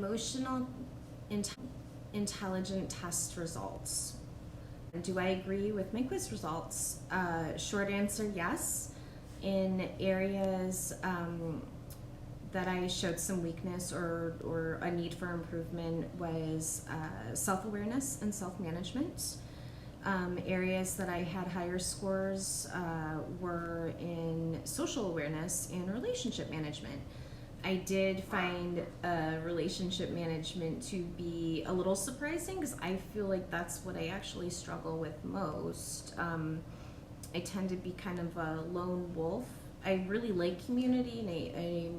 Emotional intelligent test results. Do I agree with my quiz results? Short answer, yes. In areas that I showed some weakness or a need for improvement was self-awareness and self-management. Areas that I had higher scores were in social awareness and relationship management. I did find relationship management to be a little surprising because I feel like that's what I actually struggle with most. I tend to be kind of a lone wolf. I really like community and I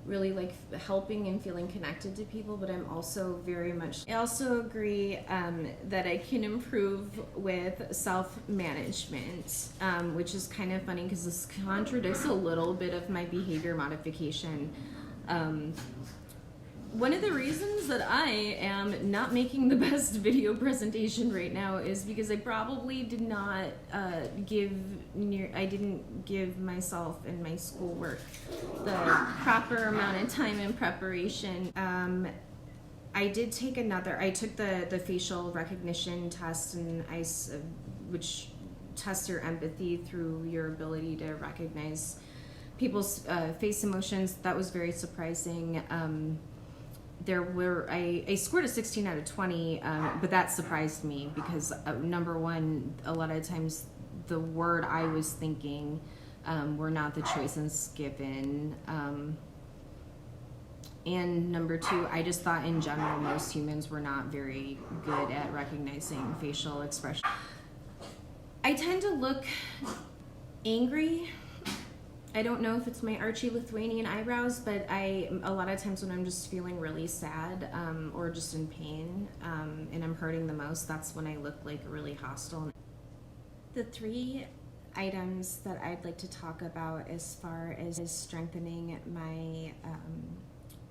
really like helping and feeling connected to people, but I also agree that I can improve with self-management, which is kind of funny because this contradicts a little bit of my behavior modification. One of the reasons that I am not making the best video presentation right now is because I probably did not I didn't give myself and my schoolwork the proper amount of time and preparation. I took the facial recognition test, and which tests your empathy through your ability to recognize people's face emotions. That was very surprising. I scored a 16 out of 20, but that surprised me because number one, a lot of times the word I was thinking were not the choices given. And number two, I just thought in general most humans were not very good at recognizing facial expression. I tend to look angry. I don't know if it's my Archie Lithuanian eyebrows, but a lot of times when I'm just feeling really sad or just in pain and I'm hurting the most, that's when I look like really hostile. The three items that I'd like to talk about as far as strengthening my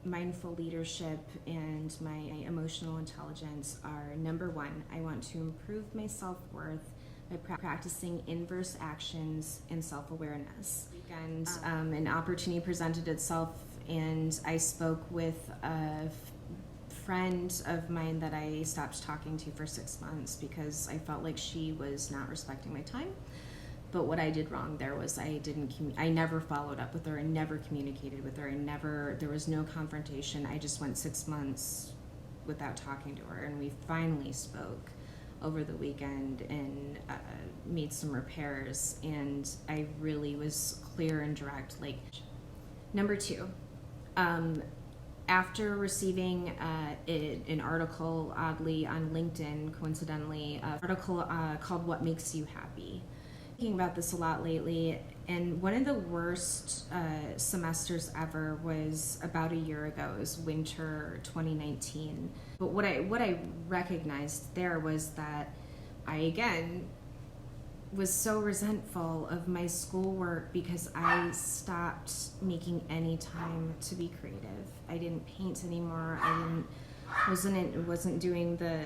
mindful leadership and my emotional intelligence are: number one, I want to improve my self-worth by practicing inverse actions and self-awareness. And an opportunity presented itself, and I spoke with a friend of mine that I stopped talking to for 6 months because I felt like she was not respecting my time. But what I did wrong there was I never followed up with her, I never communicated with her, there was no confrontation. I just went 6 months without talking to her, and we finally spoke over the weekend and made some repairs, and I really was clear and direct. Like, number two, after receiving an article, oddly, on LinkedIn, coincidentally, an article called "What Makes You Happy." Thinking about this a lot lately, and one of the worst semesters ever was about a year ago. It was winter 2019. But what I recognized there was that I again was so resentful of my schoolwork because I stopped making any time to be creative. I didn't paint anymore. Wasn't doing the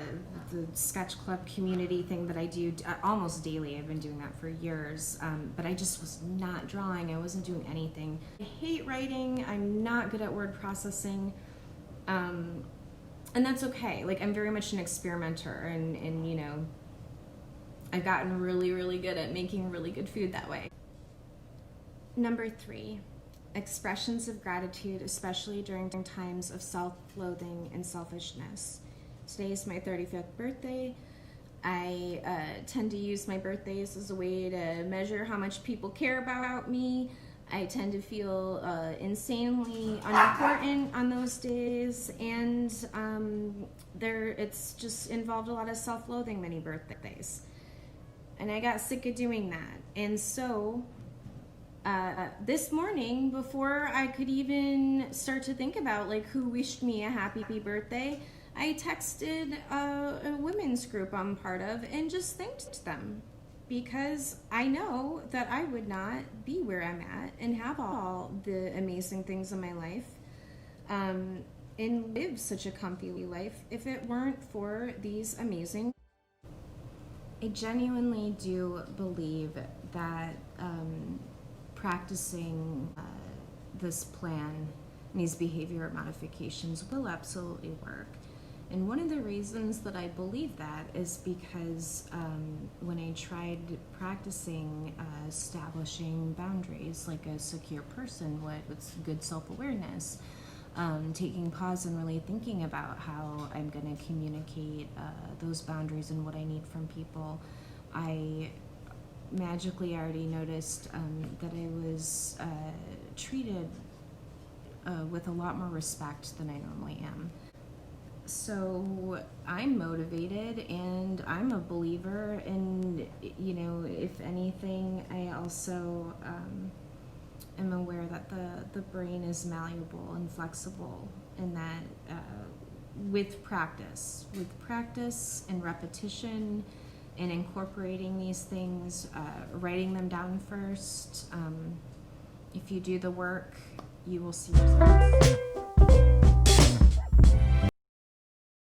sketch club community thing that I do almost daily. I've been doing that for years, but I just was not drawing. I wasn't doing anything. I hate writing. I'm not good at word processing, and that's okay. Like, I'm very much an experimenter, and you know, I've gotten really, really good at making really good food that way. Number three, expressions of gratitude, especially during times of self-loathing and selfishness. Today is my 35th birthday. I tend to use my birthdays as a way to measure how much people care about me. I tend to feel insanely unimportant on those days, and it's just involved a lot of self-loathing many birthdays. And I got sick of doing that. And so this morning, before I could even start to think about like who wished me a happy birthday, I texted a women's group I'm part of and just thanked them, because I know that I would not be where I'm at and have all the amazing things in my life and live such a comfy life if it weren't for these amazing. I genuinely do believe that practicing this plan these behavior modifications will absolutely work. And one of the reasons that I believe that is because when I tried practicing establishing boundaries like a secure person would with good self-awareness, taking pause and really thinking about how I'm going to communicate those boundaries and what I need from people, I magically already noticed that I was treated with a lot more respect than I normally am. So I'm motivated and I'm a believer, and if anything, I also am aware that the brain is malleable and flexible, and that with practice and repetition and incorporating these things, writing them down first, if you do the work, you will see results.